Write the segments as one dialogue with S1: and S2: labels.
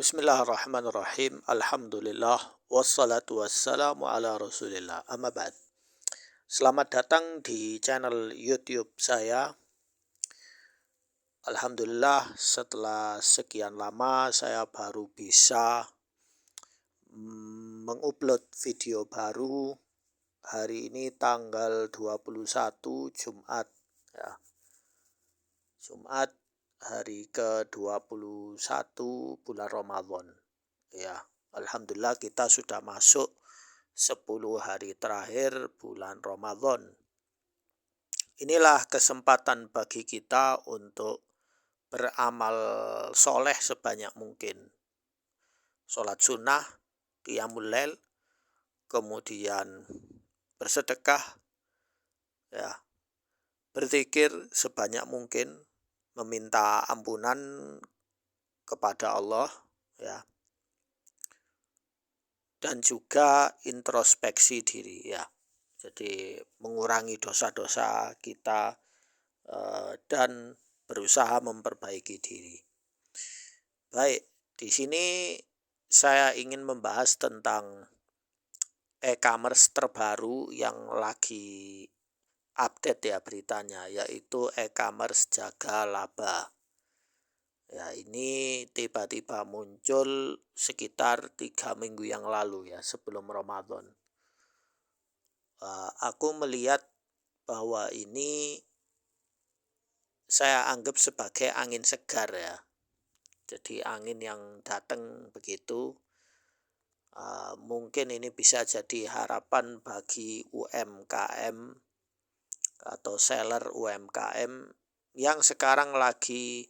S1: Bismillahirrahmanirrahim. Alhamdulillah wassalatu wassalamu ala Rasulillah. Amma ba'd. Selamat datang di channel YouTube saya. Alhamdulillah setelah sekian lama saya baru bisa mengupload video baru hari ini tanggal 21 Jumat ya. Jumat hari ke-21 bulan Ramadan. Ya, alhamdulillah kita sudah masuk 10 hari terakhir bulan Ramadan. Inilah kesempatan bagi kita untuk beramal soleh sebanyak mungkin. Sholat sunnah, qiyamul lail, kemudian bersedekah, ya, berzikir sebanyak mungkin, meminta ampunan kepada Allah, ya, dan juga introspeksi diri, ya. Jadi mengurangi dosa-dosa kita dan berusaha memperbaiki diri. Baik, di sini saya ingin membahas tentang e-commerce terbaru yang lagi update ya beritanya, yaitu e-commerce Jaga Laba. Ya, ini tiba-tiba muncul sekitar 3 minggu yang lalu ya, sebelum Ramadan. Aku melihat bahwa ini saya anggap sebagai angin segar ya. Jadi angin yang datang begitu, mungkin ini bisa jadi harapan bagi UMKM atau seller UMKM yang sekarang lagi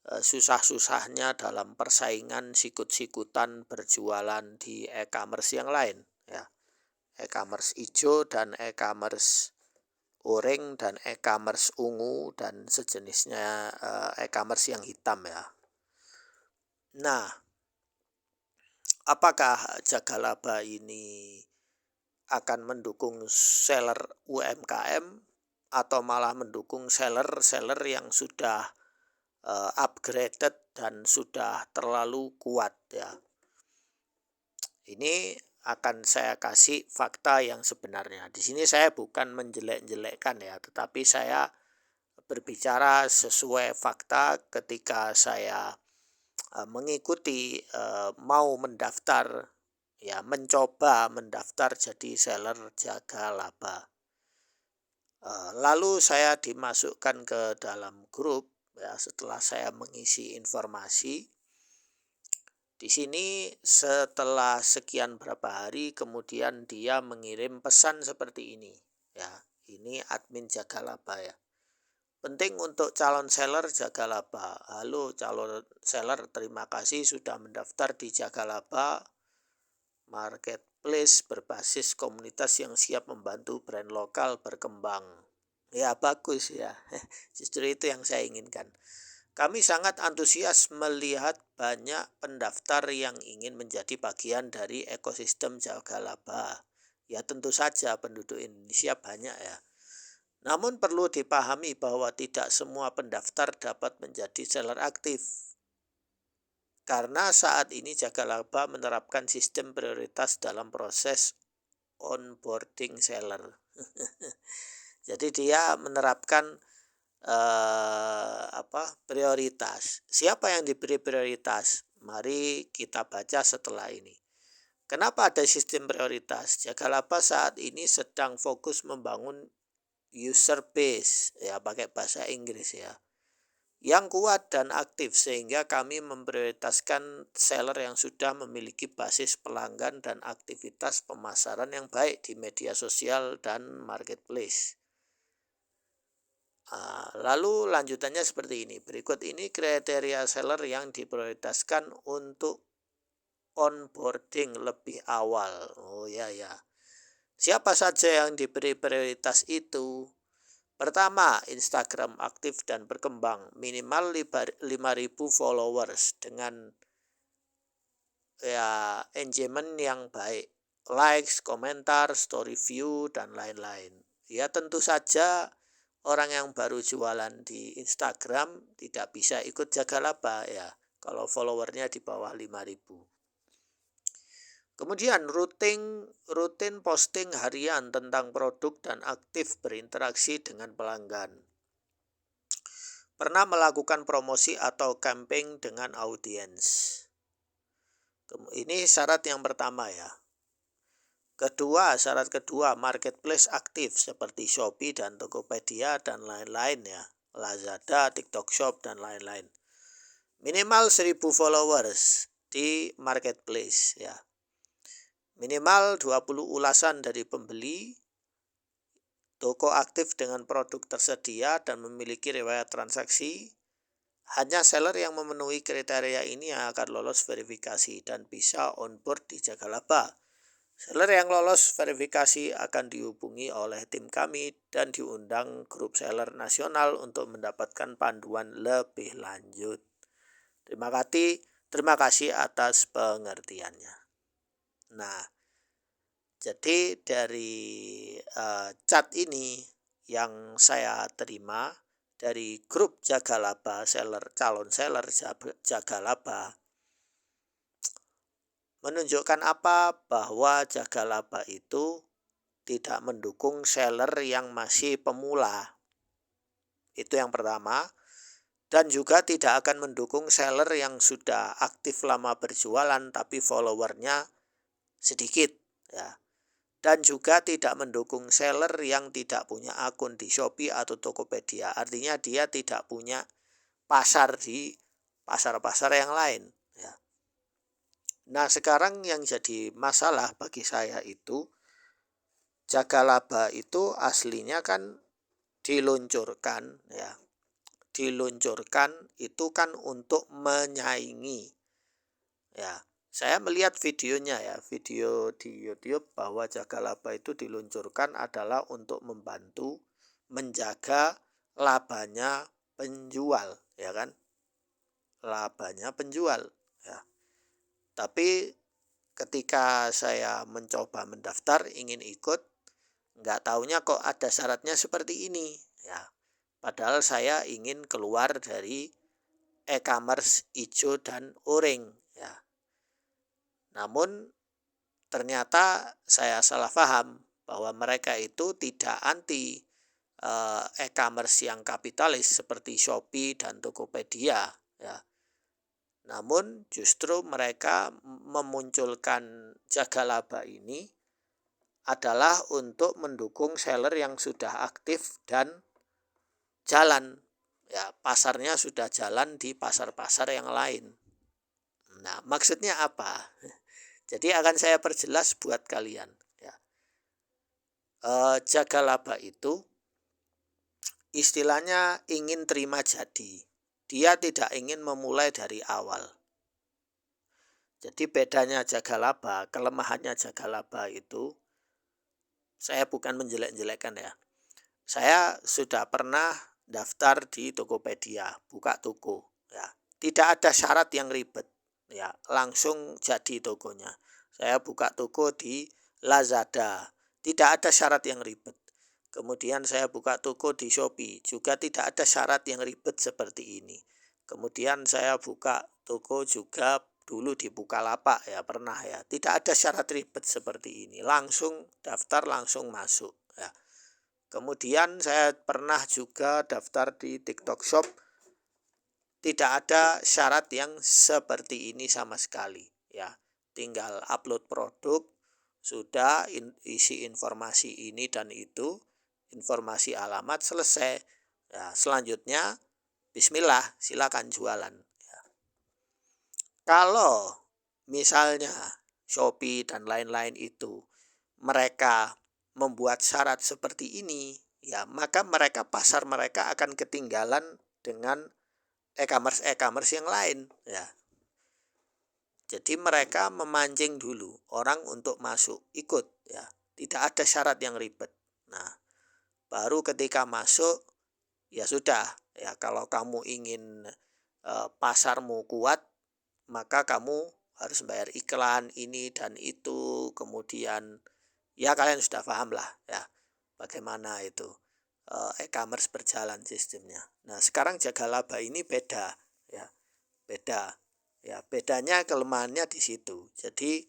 S1: susah-susahnya dalam persaingan sikut-sikutan berjualan di e-commerce yang lain ya. E-commerce hijau dan e-commerce oranye dan e-commerce ungu dan sejenisnya e-commerce yang hitam ya. Nah, apakah Jaga Laba ini akan mendukung seller UMKM atau malah mendukung seller-seller yang sudah upgraded dan sudah terlalu kuat ya. Ini akan saya kasih fakta yang sebenarnya. Di sini saya bukan menjelek-jelekkan ya, tetapi saya berbicara sesuai fakta ketika saya mengikuti mau mendaftar ya, mencoba mendaftar jadi seller Jaga Laba. Lalu saya dimasukkan ke dalam grup ya, setelah saya mengisi informasi. Di sini setelah sekian berapa hari kemudian dia mengirim pesan seperti ini ya. Ini admin Jaga Laba ya. Penting untuk calon seller Jaga Laba. Halo calon seller, terima kasih sudah mendaftar di Jaga Laba, marketplace berbasis komunitas yang siap membantu brand lokal berkembang. Ya bagus ya, justru itu yang saya inginkan. Kami sangat antusias melihat banyak pendaftar yang ingin menjadi bagian dari ekosistem Jaga Laba. Ya tentu saja penduduk Indonesia banyak ya. Namun perlu dipahami bahwa tidak semua pendaftar dapat menjadi seller aktif. Karena saat ini Jaga Laba menerapkan sistem prioritas dalam proses onboarding seller. Jadi dia menerapkan prioritas. Siapa yang diberi prioritas? Mari kita baca setelah ini. Kenapa ada sistem prioritas? Jaga Laba saat ini sedang fokus membangun user base ya, pakai bahasa Inggris ya, yang kuat dan aktif, sehingga kami memprioritaskan seller yang sudah memiliki basis pelanggan dan aktivitas pemasaran yang baik di media sosial dan marketplace. Lalu lanjutannya seperti ini. Berikut ini kriteria seller yang diprioritaskan untuk onboarding lebih awal. Oh ya. Siapa saja yang diberi prioritas itu? Pertama, Instagram aktif dan berkembang, minimal 5.000 followers dengan ya engagement yang baik, likes, komentar, story view dan lain-lain. Ya tentu saja orang yang baru jualan di Instagram tidak bisa ikut Jaga Laba ya. kalau followernya di bawah 5.000. Kemudian rutin posting harian tentang produk dan aktif berinteraksi dengan pelanggan. Pernah melakukan promosi atau campaign dengan audiens. Ini syarat yang pertama ya. Syarat kedua, marketplace aktif seperti Shopee dan Tokopedia dan lain-lain ya. Lazada, TikTok Shop dan lain-lain. Minimal 1.000 followers di marketplace ya. Minimal 20 ulasan dari pembeli, toko aktif dengan produk tersedia dan memiliki riwayat transaksi. Hanya seller yang memenuhi kriteria ini yang akan lolos verifikasi dan bisa on-board di Jagalaba. Seller yang lolos verifikasi akan dihubungi oleh tim kami dan diundang grup seller nasional untuk mendapatkan panduan lebih lanjut. Terima kasih atas pengertiannya. Nah, jadi dari chat ini yang saya terima dari grup Jagalaba calon seller Jagalaba menunjukkan apa? Bahwa Jagalaba itu tidak mendukung seller yang masih pemula. Itu yang pertama. Dan juga tidak akan mendukung seller yang sudah aktif lama berjualan tapi followernya sedikit ya. Dan juga tidak mendukung seller yang tidak punya akun di Shopee atau Tokopedia. Artinya dia tidak punya pasar di pasar-pasar yang lain ya. Nah, sekarang yang jadi masalah bagi saya itu Jagalaba itu aslinya kan diluncurkan ya. Diluncurkan itu kan untuk menyaingi ya. Saya melihat videonya ya, video di YouTube bahwa Jagalaba itu diluncurkan adalah untuk membantu menjaga labanya penjual ya kan. Labanya penjual ya. Tapi ketika saya mencoba mendaftar ingin ikut, nggak taunya kok ada syaratnya seperti ini ya. Padahal saya ingin keluar dari e-commerce hijau dan oranye ya. Namun ternyata saya salah paham bahwa mereka itu tidak anti e-commerce yang kapitalis seperti Shopee dan Tokopedia ya. Namun justru mereka memunculkan Jagalaba ini adalah untuk mendukung seller yang sudah aktif dan jalan ya, pasarnya sudah jalan di pasar-pasar yang lain. Nah, maksudnya apa? Jadi akan saya perjelas buat kalian ya. Jagalaba itu istilahnya ingin terima jadi. Dia tidak ingin memulai dari awal. Jadi bedanya Jagalaba, kelemahannya Jagalaba itu, saya bukan menjelek-jelekkan ya. Saya sudah pernah daftar di Tokopedia, buka toko ya. Tidak ada syarat yang ribet ya, langsung jadi tokonya. Saya buka toko di Lazada, tidak ada syarat yang ribet. Kemudian saya buka toko di Shopee, juga tidak ada syarat yang ribet seperti ini. Kemudian saya buka toko juga dulu di Bukalapak ya, pernah ya. Tidak ada syarat ribet seperti ini, langsung daftar langsung masuk ya. Kemudian saya pernah juga daftar di TikTok Shop. Tidak ada syarat yang seperti ini sama sekali ya. Tinggal upload produk, sudah isi informasi ini dan itu, informasi alamat, selesai. Ya, selanjutnya bismillah, silakan jualan ya. Kalau misalnya Shopee dan lain-lain itu mereka membuat syarat seperti ini, ya maka pasar mereka akan ketinggalan dengan e-commerce yang lain ya. Jadi mereka memancing dulu orang untuk masuk, ikut ya. Tidak ada syarat yang ribet. Nah, baru ketika masuk ya sudah ya, kalau kamu ingin pasarmu kuat, maka kamu harus bayar iklan ini dan itu, kemudian ya kalian sudah paham lah ya bagaimana itu e-commerce berjalan sistemnya. Nah, sekarang Jagalaba ini beda ya. Beda. Ya, bedanya kelemahannya di situ. Jadi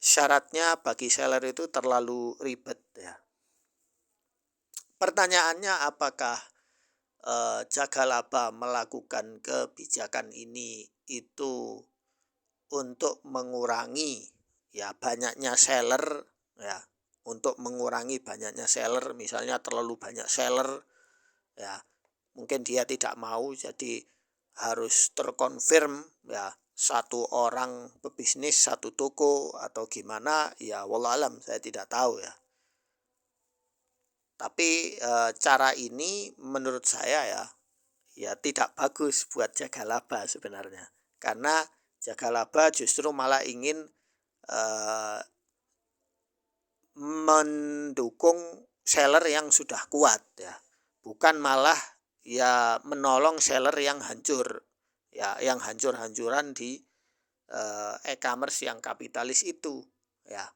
S1: syaratnya bagi seller itu terlalu ribet ya. Pertanyaannya apakah Jaga Laba melakukan kebijakan ini itu untuk mengurangi ya banyaknya seller ya, untuk mengurangi banyaknya seller, misalnya terlalu banyak seller ya, mungkin dia tidak mau jadi harus terkonfirm ya satu orang pebisnis satu toko atau gimana ya, wallah alam saya tidak tahu ya. Tapi cara ini menurut saya ya tidak bagus buat Jaga Laba sebenarnya. Karena Jaga Laba justru malah ingin mendukung seller yang sudah kuat ya. Bukan malah ya menolong seller yang hancur. Ya, yang hancur-hancuran di e-commerce yang kapitalis itu ya.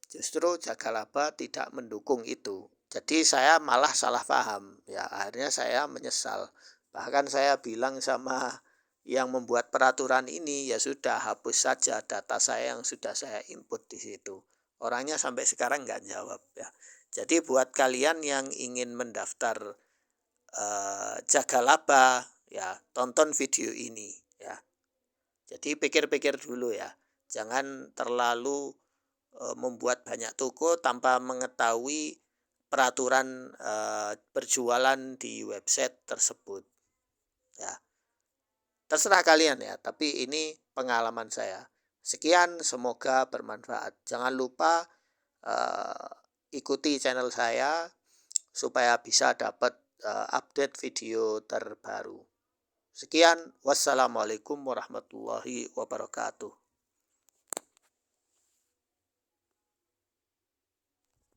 S1: Justru Jaga Laba tidak mendukung itu. Jadi saya malah salah paham ya, akhirnya saya menyesal. Bahkan saya bilang sama yang membuat peraturan ini, ya sudah hapus saja data saya yang sudah saya input di situ. Orangnya sampai sekarang nggak jawab ya. Jadi buat kalian yang ingin mendaftar Jaga Laba ya, tonton video ini ya. Jadi pikir-pikir dulu ya. Jangan terlalu membuat banyak toko tanpa mengetahui peraturan berjualan di website tersebut ya. Terserah kalian ya, tapi ini pengalaman saya. Sekian, semoga bermanfaat. Jangan lupa ikuti channel saya supaya bisa dapat update video terbaru. Sekian, wassalamualaikum warahmatullahi wabarakatuh.